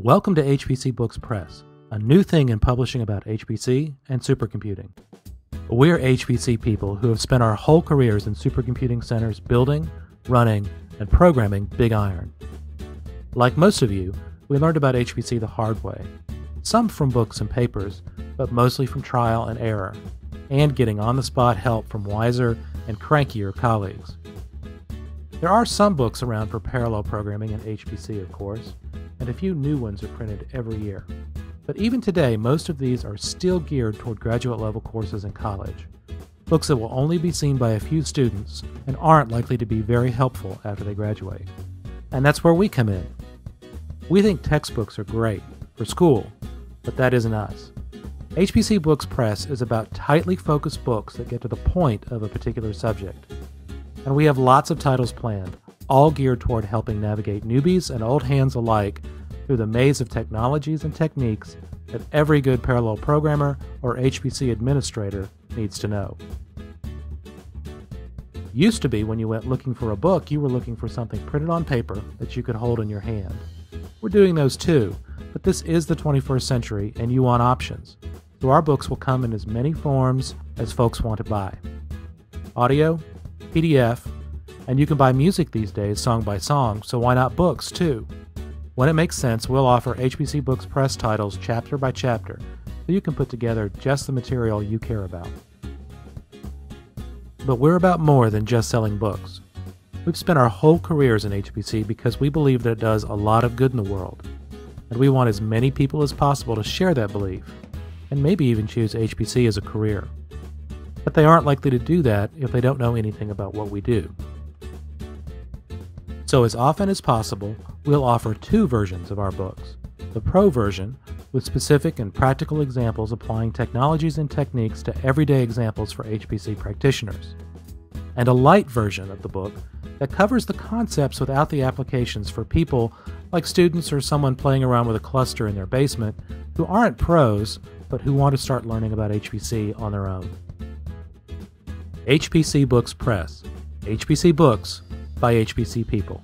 Welcome to HPC Books Press, a new thing in publishing about HPC and supercomputing. We're HPC people who have spent our whole careers in supercomputing centers building, running, and programming big iron. Like most of you, we learned about HPC the hard way, some from books and papers, but mostly from trial and error, and getting on-the-spot help from wiser and crankier colleagues. There are some books around for parallel programming in HPC, of course, and a few new ones are printed every year. But even today, most of these are still geared toward graduate-level courses in college, books that will only be seen by a few students and aren't likely to be very helpful after they graduate. And that's where we come in. We think textbooks are great for school, but that isn't us. HPC Books Press is about tightly focused books that get to the point of a particular subject. And we have lots of titles planned, all geared toward helping navigate newbies and old hands alike through the maze of technologies and techniques that every good parallel programmer or HPC administrator needs to know. Used to be when you went looking for a book, you were looking for something printed on paper that you could hold in your hand. We're doing those too, but this is the 21st century and you want options. So our books will come in as many forms as folks want to buy. Audio, PDF, and you can buy music these days song by song, so why not books too? When it makes sense, we'll offer HPC Books Press titles chapter by chapter, so you can put together just the material you care about. But we're about more than just selling books. We've spent our whole careers in HPC because we believe that it does a lot of good in the world, and we want as many people as possible to share that belief, and maybe even choose HPC as a career. But they aren't likely to do that if they don't know anything about what we do. So as often as possible, we'll offer two versions of our books. The Pro version, with specific and practical examples applying technologies and techniques to everyday examples for HPC practitioners. And a light version of the book that covers the concepts without the applications for people like students or someone playing around with a cluster in their basement who aren't pros, but who want to start learning about HPC on their own. HPC Books Press. HPC Books by HPC people.